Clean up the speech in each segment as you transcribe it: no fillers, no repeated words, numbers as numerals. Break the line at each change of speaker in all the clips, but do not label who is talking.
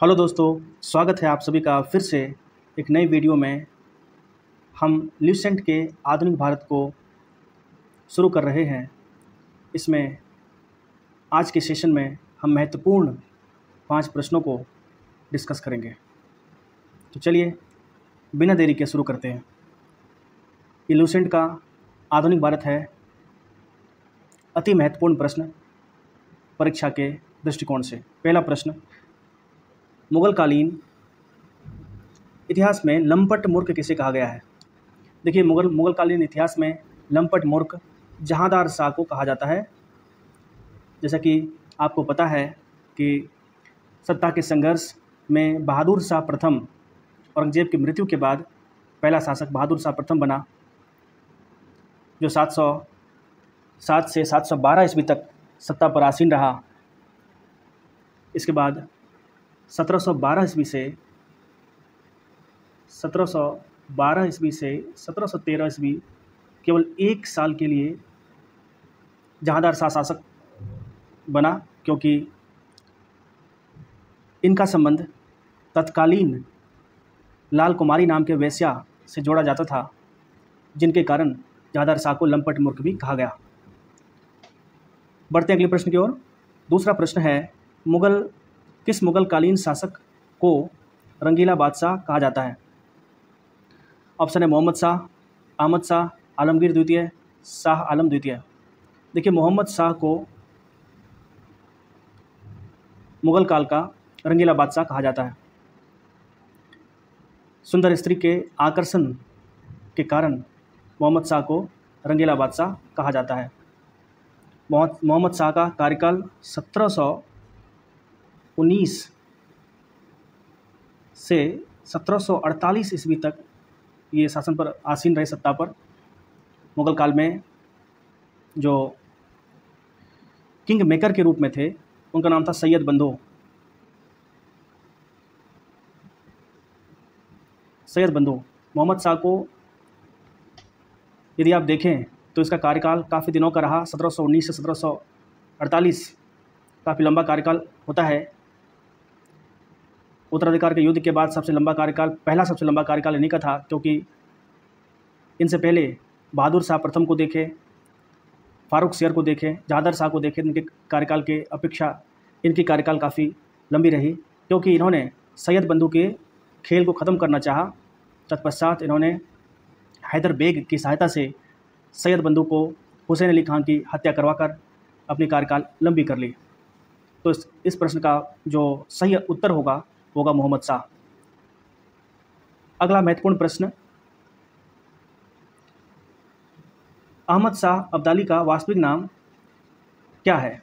Hello दोस्तों, स्वागत है आप सभी का फिर से एक नई वीडियो में। हम ल्यूसेंट के आधुनिक भारत को शुरू कर रहे हैं। इसमें आज के सेशन में हम महत्वपूर्ण 5 प्रश्नों को डिस्कस करेंगे। तो चलिए बिना देरी के शुरू करते हैं। ये ल्यूसेंट का आधुनिक भारत है। अति महत्वपूर्ण प्रश्न परीक्षा के दृष्टिकोण से। पहला प्रश्न, मुगलकालीन इतिहास में लंपट मूर्ख किसे कहा गया है? देखिए, मुगलकालीन इतिहास में लंपट मूर्ख जहांदार शाह को कहा जाता है। जैसा कि आपको पता है कि सत्ता के संघर्ष में बहादुर शाह प्रथम औरंगजेब की मृत्यु के बाद पहला शासक बहादुर शाह प्रथम बना, जो 707 से 712 ईस्वी तक सत्ता पर आसीन रहा। इसके बाद 1712 ईस्वी से 1713 ईस्वी केवल 1 साल के लिए जहांदार शाह शासक बना, क्योंकि इनका संबंध तत्कालीन लाल कुमारी नाम के वेश्या से जोड़ा जाता था, जिनके कारण जहांदार शाह को लंपट मूर्ख भी कहा गया। बढ़ते हैं अगले प्रश्न की ओर। दूसरा प्रश्न है, किस मुगलकालीन शासक को रंगीला बादशाह कहा जाता है? ऑप्शन है मोहम्मद शाह, अहमद शाह, आलमगीर द्वितीय, शाह आलम द्वितीय। देखिए, मोहम्मद शाह को मुगल काल का रंगीला बादशाह कहा जाता है। सुंदर स्त्री के आकर्षण के कारण मोहम्मद शाह को रंगीला बादशाह कहा जाता है। मोहम्मद शाह का कार्यकाल 1719 से 1748 ईस्वी तक ये शासन पर आसीन रहे, सत्ता पर। मुगल काल में जो किंग मेकर के रूप में थे, उनका नाम था सैयद बंदो। मोहम्मद शाह को यदि आप देखें तो इसका कार्यकाल काफ़ी दिनों का रहा। 1719 से 1748 काफ़ी लंबा कार्यकाल होता है। उत्तराधिकार के युद्ध के बाद सबसे लंबा कार्यकाल इन्हीं का था, क्योंकि इनसे पहले बहादुर शाह प्रथम को देखें, फारूक सियर को देखें, जहांदार शाह को देखें, इनके कार्यकाल के अपेक्षा इनकी कार्यकाल काफ़ी लंबी रही, क्योंकि इन्होंने सैयद बंधु के खेल को ख़त्म करना चाहा। तत्पश्चात इन्होंने हैदर बेग की सहायता से सैयद बंधु को हुसैन अली खान की हत्या करवाकर अपनी कार्यकाल लंबी कर ली। तो इस प्रश्न का जो सही उत्तर होगा मोहम्मद शाह। अगला महत्वपूर्ण प्रश्न, अहमद शाह अब्दाली का वास्तविक नाम क्या है?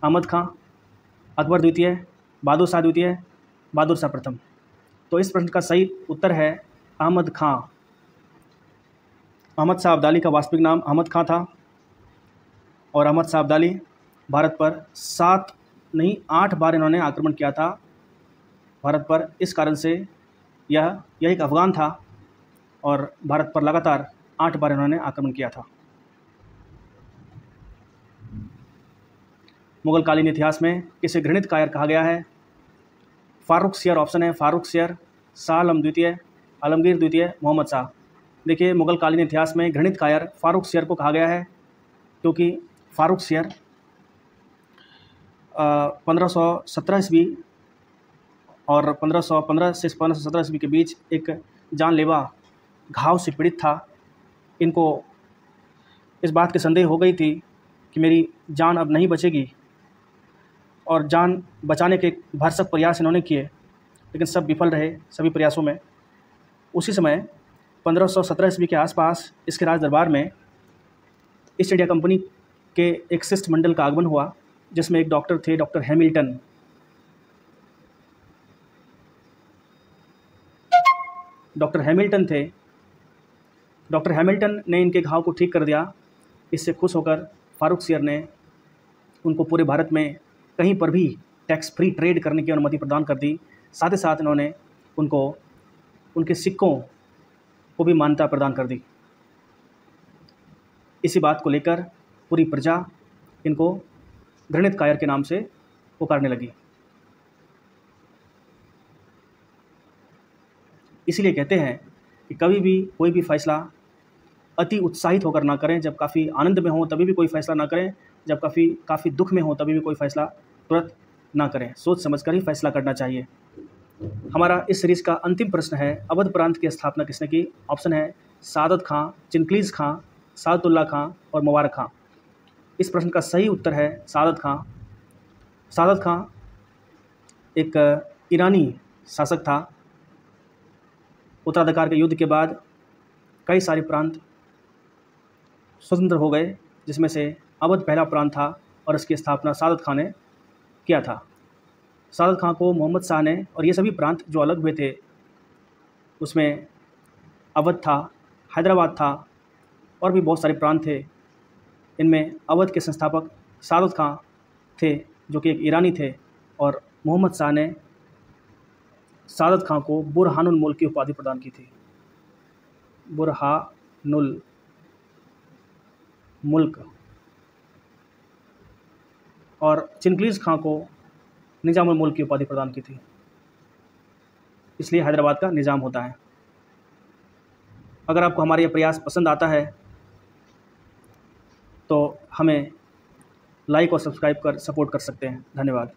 अहमद खां, अकबर द्वितीय, बहादुर शाह द्वितीय, बहादुर शाह प्रथम। तो इस प्रश्न का सही उत्तर है अहमद खां। अहमद शाह अब्दाली का वास्तविक नाम अहमद खां था, और अहमद शाह अब्दाली भारत पर 7 नहीं 8 बार इन्होंने आक्रमण किया था भारत पर। इस कारण से यह एक अफ़गान था, और भारत पर लगातार 8 बार इन्होंने आक्रमण किया था। मुगलकालीन इतिहास में किसे घृणित कायर कहा गया है? फारूक सियर। ऑप्शन है फारूक सियर, शाह आलम द्वितीय, आलमगीर द्वितीय, मोहम्मद शाह। देखिए, मुगलकालीन इतिहास में घृणित कायर फारूक सियर को कहा गया है, क्योंकि फारूक सियर 1517 ईस्वी और 1515 से 1517 ईस्वी के बीच एक जानलेवा घाव से पीड़ित था। इनको इस बात की संदेह हो गई थी कि मेरी जान अब नहीं बचेगी, और जान बचाने के भरसक प्रयास इन्होंने किए, लेकिन सब विफल रहे सभी प्रयासों में। उसी समय 1517 ईस्वी के आसपास इसके राज दरबार में ईस्ट इंडिया कंपनी के एक शिष्टमंडल का आगमन हुआ, जिसमें एक डॉक्टर थे, डॉक्टर हैमिल्टन। डॉक्टर हैमिल्टन ने इनके घाव को ठीक कर दिया। इससे खुश होकर फारूक सियर ने उनको पूरे भारत में कहीं पर भी टैक्स फ्री ट्रेड करने की अनुमति प्रदान कर दी। साथ ही साथ इन्होंने उनको उनके सिक्कों को भी मान्यता प्रदान कर दी। इसी बात को लेकर पूरी प्रजा इनको घृणित कायर के नाम से पुकारने लगी। इसीलिए कहते हैं कि कभी भी कोई भी फ़ैसला अति उत्साहित होकर ना करें, जब काफ़ी आनंद में हो तभी भी कोई फ़ैसला ना करें, जब काफ़ी दुःख में हो तभी भी कोई फ़ैसला तुरंत ना करें, सोच समझ कर ही फ़ैसला करना चाहिए। हमारा इस सीरीज़ का अंतिम प्रश्न है, अवध प्रांत की स्थापना किसने की? ऑप्शन है सादत खां, चिंग्लीज़ खां, सादतुल्ला खां और मुबारक खां। इस प्रश्न का सही उत्तर है सादत खां। सादत खां एक ईरानी शासक था। उत्तराधिकार के युद्ध के बाद कई सारे प्रांत स्वतंत्र हो गए, जिसमें से अवध पहला प्रांत था और इसकी स्थापना सादत खां ने किया था। सादत खां को मोहम्मद शाह ने, और ये सभी प्रांत जो अलग हुए थे उसमें अवध था, हैदराबाद था और भी बहुत सारे प्रांत थे। इनमें अवध के संस्थापक सादत खां थे, जो कि एक ईरानी थे, और मोहम्मद शाह ने सादत खां को बुरहानुल मुल्क की उपाधि प्रदान की थी। बुरहानुल मुल्क। और चिंग्लीज़ खां को निज़ामुल मुल्क की उपाधि प्रदान की थी, इसलिए हैदराबाद का निज़ाम होता है। अगर आपको हमारा ये प्रयास पसंद आता है तो हमें लाइक और सब्सक्राइब कर सपोर्ट कर सकते हैं। धन्यवाद।